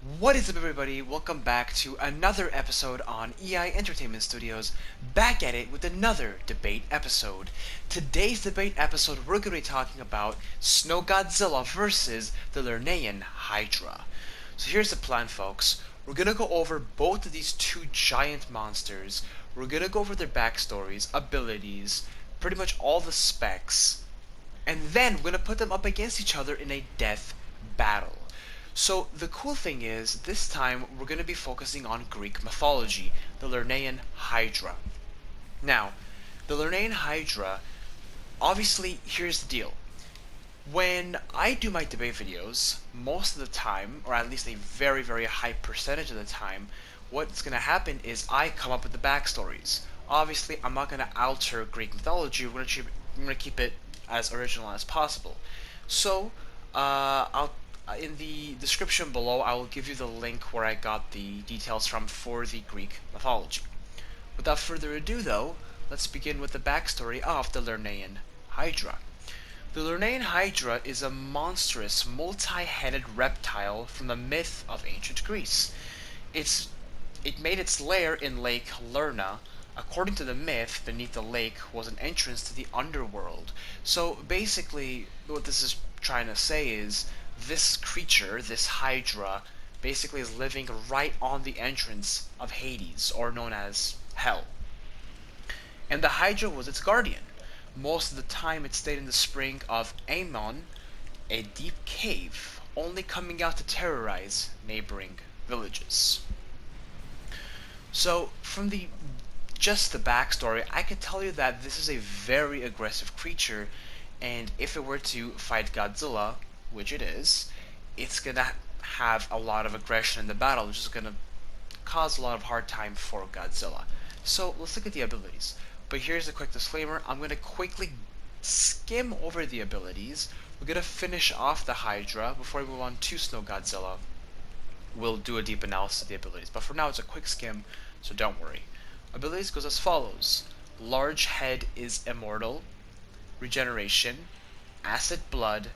What is up, everybody? Welcome back to another episode on EI Entertainment Studios, back at it with another debate episode. Today's debate episode, we're going to be talking about Snow Godzilla versus the Lernaean Hydra. So here's the plan, folks. We're going to go over both of these two giant monsters. We're going to go over their backstories, abilities, pretty much all the specs, and then we're going to put them up against each other in a death battle. So the cool thing is, this time we're going to be focusing on Greek mythology, the Lernaean Hydra. Now, the Lernaean Hydra, obviously, here's the deal. When I do my debate videos, most of the time, or at least a very, very high percentage of the time, what's going to happen is I come up with the backstories. Obviously, I'm not going to alter Greek mythology, we're going to keep it as original as possible. So, I'll in the description below, I will give you the link where I got the details from for the Greek mythology. Without further ado, though, let's begin with the backstory of the Lernaean Hydra. The Lernaean Hydra is a monstrous, multi-headed reptile from the myth of ancient Greece. It made its lair in Lake Lerna. According to the myth, beneath the lake was an entrance to the Underworld. So basically, what this is trying to say is, this creature, this Hydra, basically is living right on the entrance of Hades, or known as Hell. And the Hydra was its guardian. Most of the time it stayed in the spring of Amymone, a deep cave, only coming out to terrorize neighboring villages. So, from just the backstory, I can tell you that this is a very aggressive creature, and if it were to fight Godzilla, which it is, it's gonna have a lot of aggression in the battle, which is gonna cause a lot of hard time for Godzilla. So let's look at the abilities. But here's a quick disclaimer, I'm gonna quickly skim over the abilities. We're gonna finish off the Hydra before we move on to Snow Godzilla. We'll do a deep analysis of the abilities, but for now it's a quick skim, so don't worry. Abilities goes as follows. Large head is Immortal, Regeneration, Acid Blood,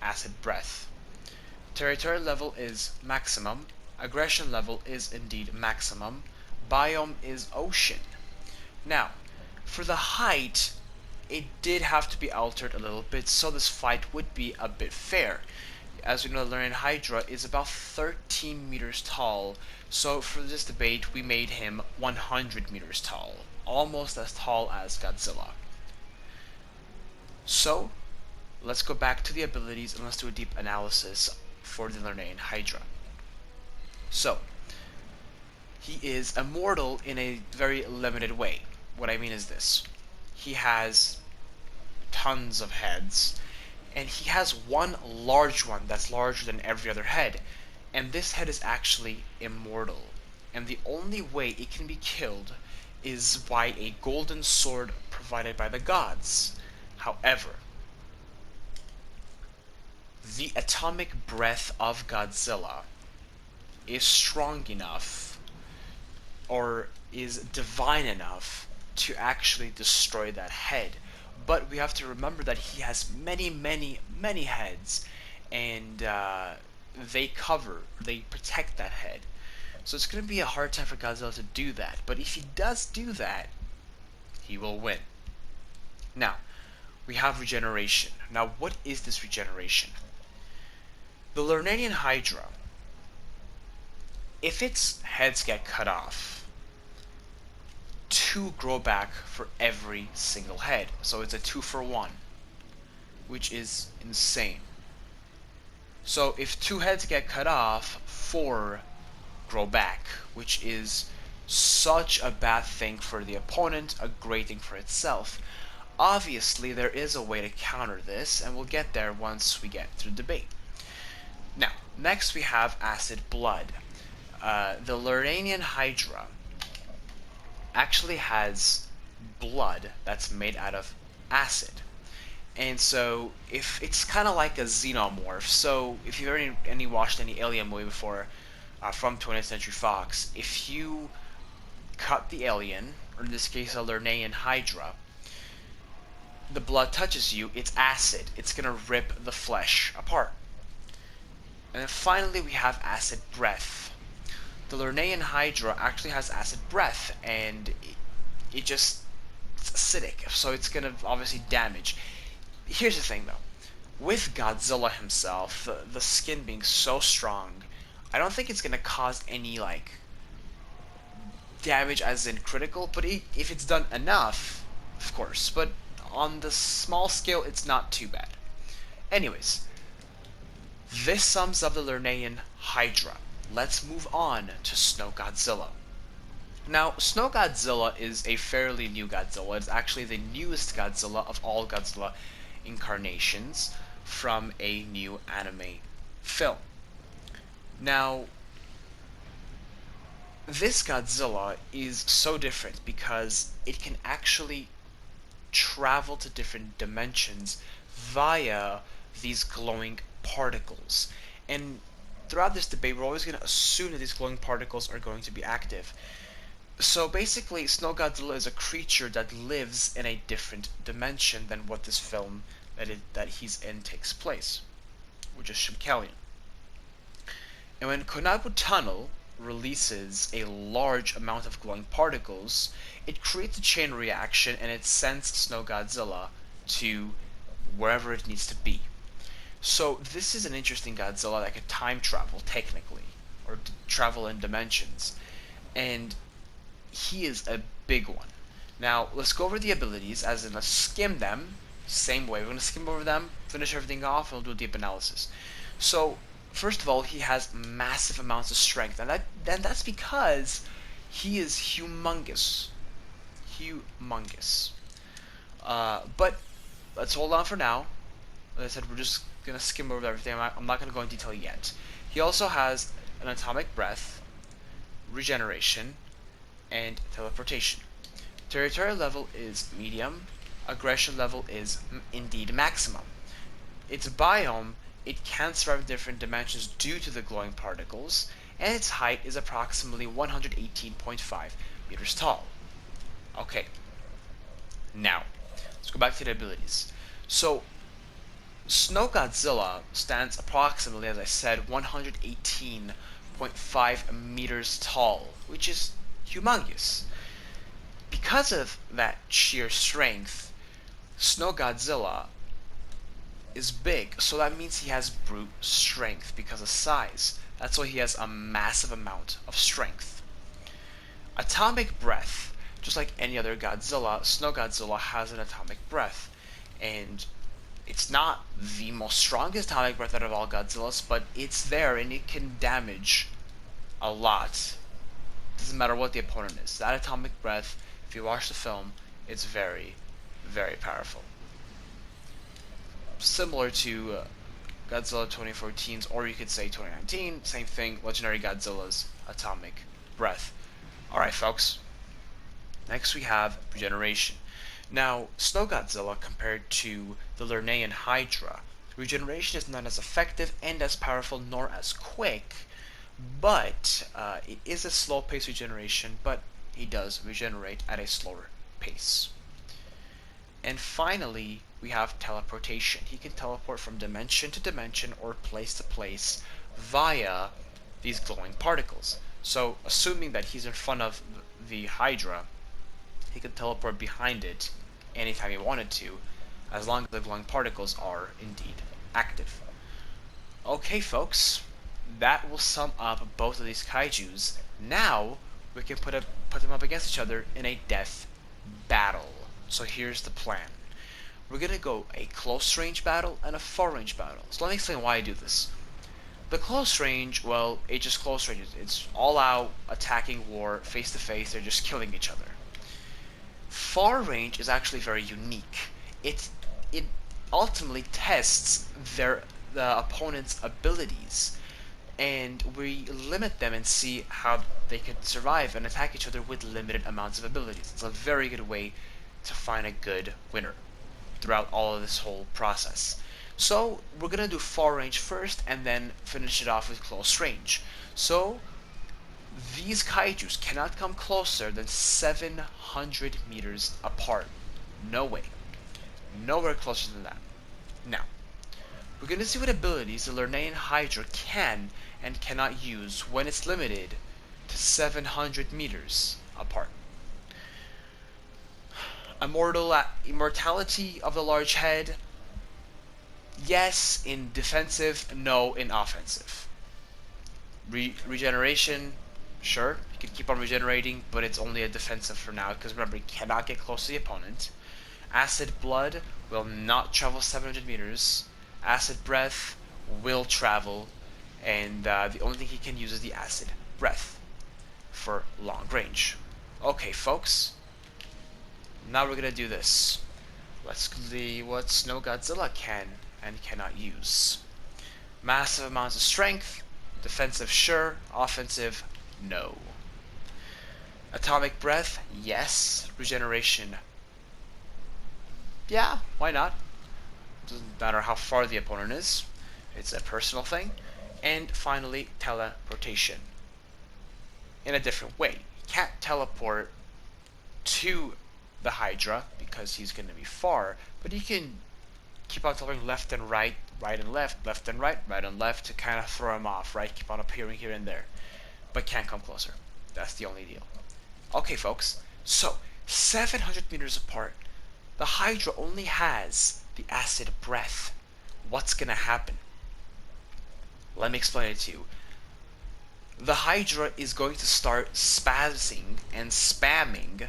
Acid Breath. Territorial level is maximum. Aggression level is indeed maximum. Biome is ocean. Now, for the height, it did have to be altered a little bit, so this fight would be a bit fair. As we know, the Lernaean Hydra is about 13 meters tall, so for this debate, we made him 100 meters tall, almost as tall as Godzilla. So, let's go back to the abilities and let's do a deep analysis for the Lernaean Hydra. So, he is immortal in a very limited way. What I mean is this. He has tons of heads, and he has one large one that's larger than every other head, and this head is actually immortal. And the only way it can be killed is by a golden sword provided by the gods. However, the atomic breath of Godzilla is strong enough, or is divine enough, to actually destroy that head. But we have to remember that he has many, many, many heads, and they protect that head. So it's going to be a hard time for Godzilla to do that. But if he does do that, he will win. Now, we have regeneration. Now, what is this regeneration? The Lernaean Hydra, if its heads get cut off, 2 grow back for every single head. So it's a 2-for-1, which is insane. So if 2 heads get cut off, 4 grow back, which is such a bad thing for the opponent, a great thing for itself. Obviously, there is a way to counter this, and we'll get there once we get through the debate. Now, next we have Acid Blood. The Lernaean Hydra actually has blood that's made out of acid. And so, if it's kind of like a xenomorph, so if you've already watched any alien movie before from 20th Century Fox, if you cut the alien, or in this case a Lernaean Hydra, the blood touches you, it's acid. It's going to rip the flesh apart. And then finally we have acid breath. The Lernaean Hydra actually has acid breath, and it just it's acidic, so it's gonna obviously damage. Here's the thing though, with Godzilla himself, the skin being so strong, I don't think it's gonna cause any like damage as in critical, but if it's done enough, of course. But on the small scale, it's not too bad. Anyways, this sums up the Lernaean Hydra. Let's move on to Snow Godzilla. Now, Snow Godzilla is a fairly new Godzilla. It's actually the newest Godzilla of all Godzilla incarnations from a new anime film. Now, this Godzilla is so different because it can actually travel to different dimensions via these glowing particles. And throughout this debate, we're always going to assume that these glowing particles are going to be active. So basically, Snow Godzilla is a creature that lives in a different dimension than what this film that he's in takes place, which is Shimkelian. And when Konbu Tunnel releases a large amount of glowing particles, it creates a chain reaction and it sends Snow Godzilla to wherever it needs to be. So this is an interesting Godzilla that can time travel, technically, or travel in dimensions. And he is a big one. Now, let's go over the abilities, as in let's skim them, same way. We're going to skim over them, finish everything off, and we'll do a deep analysis. So, first of all, he has massive amounts of strength, and that's because he is humongous. Humongous. But let's hold on for now. Like I said, we're just going to skim over everything. I'm not going to go into detail yet. He also has an atomic breath, regeneration, and teleportation. Territorial level is medium. Aggression level is indeed maximum. Its biome, it can survive different dimensions due to the glowing particles, and its height is approximately 118.5 meters tall. Okay, now let's go back to the abilities. So, Snow Godzilla stands approximately, as I said, 118.5 meters tall, which is humongous. Because of that sheer strength, Snow Godzilla is big, so that means he has brute strength because of size. That's why he has a massive amount of strength. Atomic breath, just like any other Godzilla, Snow Godzilla has an atomic breath, and it's not the most strongest atomic breath out of all Godzillas, but it's there and it can damage a lot. Doesn't matter what the opponent is. That atomic breath, if you watch the film, it's very, very powerful. Similar to Godzilla 2014's, or you could say 2019, same thing, Legendary Godzilla's atomic breath. Alright folks, next we have Regeneration. Now, Snow Godzilla, compared to the Lernaean Hydra, regeneration is not as effective and as powerful nor as quick, but it is a slow-paced regeneration, but he does regenerate at a slower pace. And finally, we have Teleportation. He can teleport from dimension to dimension or place to place via these glowing particles. So, assuming that he's in front of the Hydra, he could teleport behind it anytime he wanted to, as long as the glowing particles are indeed active. Okay folks, that will sum up both of these kaijus. Now, we can put them up against each other in a death battle. So here's the plan. We're going to go a close range battle and a far range battle. So let me explain why I do this. The close range, well, it's just close range. It's all out attacking war, face to face, they're just killing each other. Far range is actually very unique. It ultimately tests the opponent's abilities, and we limit them and see how they could survive and attack each other with limited amounts of abilities. It's a very good way to find a good winner throughout all of this whole process. So we're gonna do far range first and then finish it off with close range. So these kaijus cannot come closer than 700 meters apart. No way. Nowhere closer than that. Now, we're going to see what abilities the Lernaean Hydra can and cannot use when it's limited to 700 meters apart. Immortality of the large head. Yes in defensive, no in offensive. Regeneration, sure, you can keep on regenerating, but it's only a defensive for now, because remember, you cannot get close to the opponent. Acid Blood will not travel 700 meters. Acid Breath will travel, and the only thing he can use is the Acid Breath for long range. Okay, folks, now we're gonna do this. Let's see what Snow Godzilla can and cannot use. Massive amounts of strength, defensive sure, offensive no. Atomic Breath, yes. Regeneration, yeah, why not? Doesn't matter how far the opponent is. It's a personal thing. And finally, Teleportation. In a different way. He can't teleport to the Hydra because he's going to be far, but he can keep on teleporting left and right, right and left and right, right and left to kind of throw him off, right? Keep on appearing here and there, but can't come closer. That's the only deal. Okay, folks, so 700 meters apart, the Hydra only has the Acid Breath. What's going to happen? Let me explain it to you. The Hydra is going to start spazzing and spamming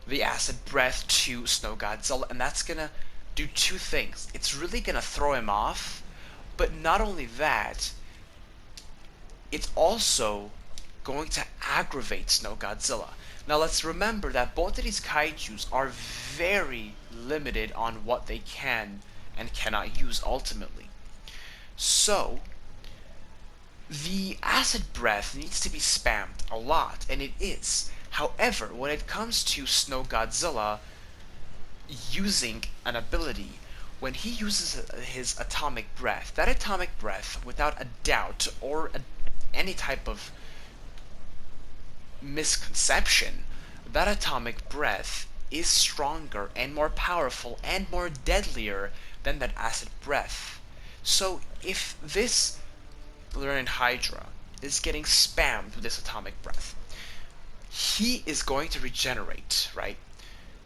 the Acid Breath to Snow Godzilla, and that's going to do two things. It's really going to throw him off, but not only that, it's also going to aggravate Snow Godzilla. Now let's remember that both of these kaijus are very limited on what they can and cannot use ultimately. So, the Acid Breath needs to be spammed a lot, and it is. However, when it comes to Snow Godzilla using an ability, when he uses his Atomic Breath, that Atomic Breath, without a doubt or any type of misconception, that Atomic Breath is stronger and more powerful and more deadlier than that Acid Breath. So if this Lernaean Hydra is getting spammed with this Atomic Breath, he is going to regenerate, right?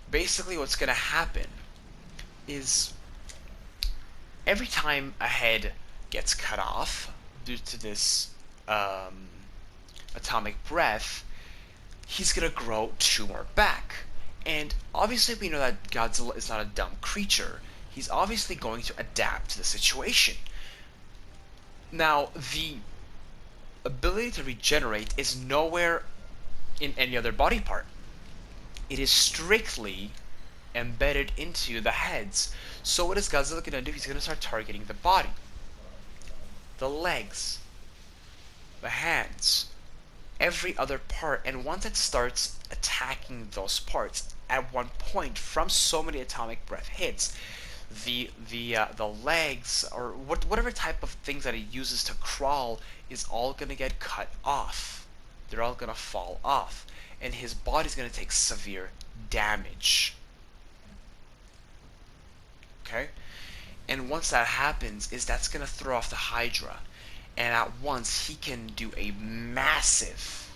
Basically what's going to happen is every time a head gets cut off due to this Atomic Breath, he's gonna grow 2 more back. And obviously we know that Godzilla is not a dumb creature. He's obviously going to adapt to the situation. Now, the ability to regenerate is nowhere in any other body part. It is strictly embedded into the heads. So what is Godzilla gonna do? He's gonna start targeting the body, the legs, the hands, every other part, and once it starts attacking those parts, at one point, from so many Atomic Breath hits, the legs or whatever type of things that he uses to crawl is all gonna get cut off. They're all gonna fall off, and his body's gonna take severe damage. Okay, and once that happens, that's gonna throw off the Hydra. And at once he can do a massive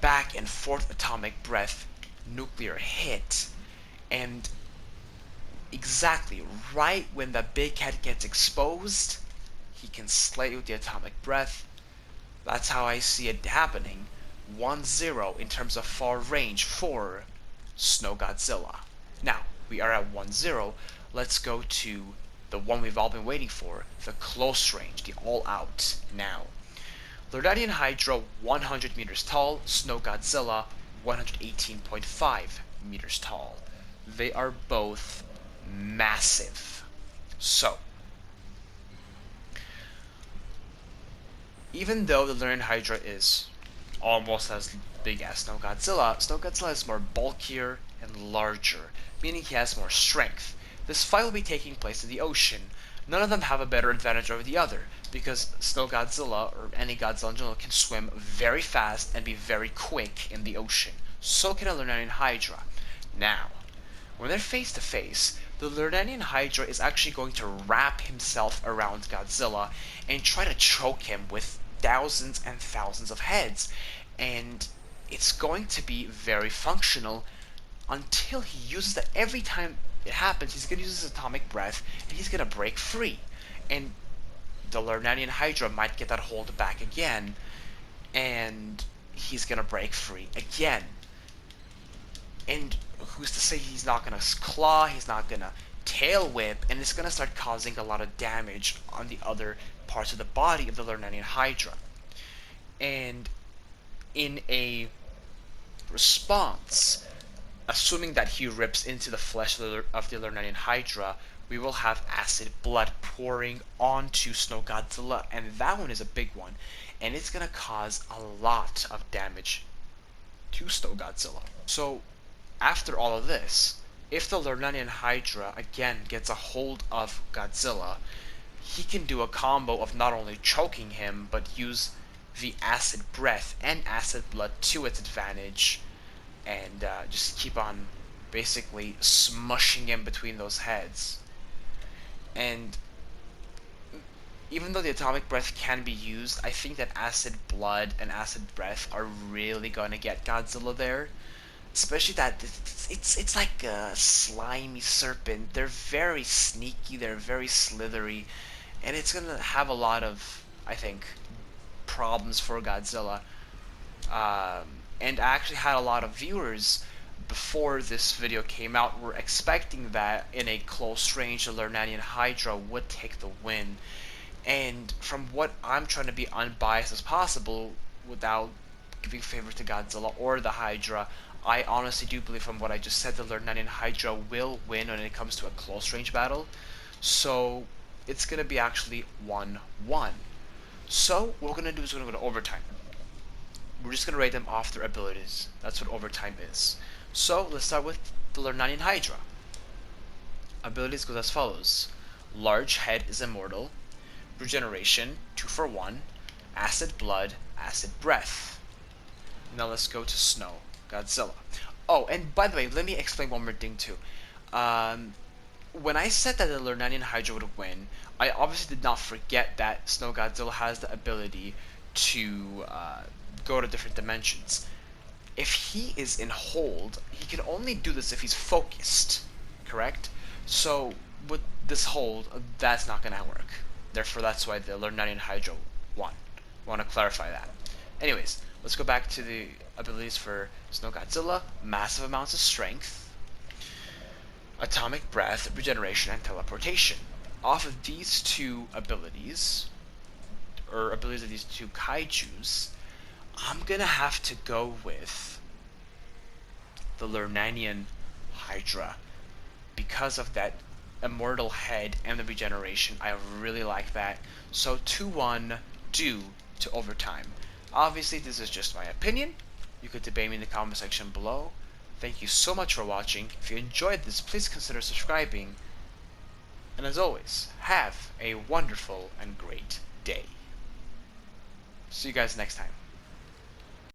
back and forth Atomic Breath nuclear hit, and exactly right when the big head gets exposed, he can slay with the Atomic Breath. That's how I see it happening. 1-0 in terms of far range for Snow Godzilla. Now, we are at 1-0. Let's go to the one we've all been waiting for, the close range, the all-out now. Lernaean Hydra, 100 meters tall. Snow Godzilla, 118.5 meters tall. They are both massive. So, even though the Lernaean Hydra is almost as big as Snow Godzilla is more bulkier and larger, meaning he has more strength. This fight will be taking place in the ocean. None of them have a better advantage over the other, because Snow Godzilla, or any Godzilla in general, can swim very fast and be very quick in the ocean. So can a Lernaean Hydra. Now, when they're face to face, the Lernaean Hydra is actually going to wrap himself around Godzilla and try to choke him with thousands and thousands of heads. And it's going to be very functional until he uses that. Every time it happens, he's going to use his atomic breath and he's going to break free. And the Lernaean Hydra might get that hold back again, and he's going to break free again. And who's to say he's not going to claw, he's not going to tail whip, and it's going to start causing a lot of damage on the other parts of the body of the Lernaean Hydra. And in a response, assuming that he rips into the flesh of the Lernaean Hydra, we will have acid blood pouring onto Snow Godzilla, and that one is a big one, and it's going to cause a lot of damage to Snow Godzilla. So after all of this, if the Lernaean Hydra again gets a hold of Godzilla, he can do a combo of not only choking him, but use the acid breath and acid blood to its advantage, and just keep on basically smushing him between those heads. And even though the atomic breath can be used, I think that acid blood and acid breath are really going to get Godzilla there. Especially that it's like a slimy serpent. They're very sneaky, they're very slithery, and it's going to have a lot of, I think, problems for Godzilla. And I actually had a lot of viewers before this video came out were expecting that in a close range the Lernaean Hydra would take the win. And from what I'm trying to be unbiased as possible without giving favor to Godzilla or the Hydra, I honestly do believe from what I just said the Lernaean Hydra will win when it comes to a close range battle. So it's going to be actually 1-1. So what we're going to do is we're going to go to overtime. We're just going to rate them off their abilities. That's what overtime is. So let's start with the Lernaean Hydra. Abilities goes as follows. Large head is immortal. Regeneration, 2 for 1. Acid blood, acid breath. Now let's go to Snow Godzilla. Oh, and by the way, let me explain one more thing too. When I said that the Lernaean Hydra would win, I obviously did not forget that Snow Godzilla has the ability to go to different dimensions. If he is in hold, he can only do this if he's focused, correct? So with this hold, that's not going to work. Therefore, that's why the Lernaean Hydra won. I want to clarify that. Anyways, let's go back to the abilities for Snow Godzilla. Massive amounts of strength, atomic breath, regeneration, and teleportation. Off of these two abilities, or abilities of these two kaijus, I'm gonna have to go with the Lernaean Hydra because of that immortal head and the regeneration. I really like that. So 2-1 due to overtime. Obviously, this is just my opinion. You could debate me in the comment section below. Thank you so much for watching. If you enjoyed this, please consider subscribing. And as always, have a wonderful and great day. See you guys next time.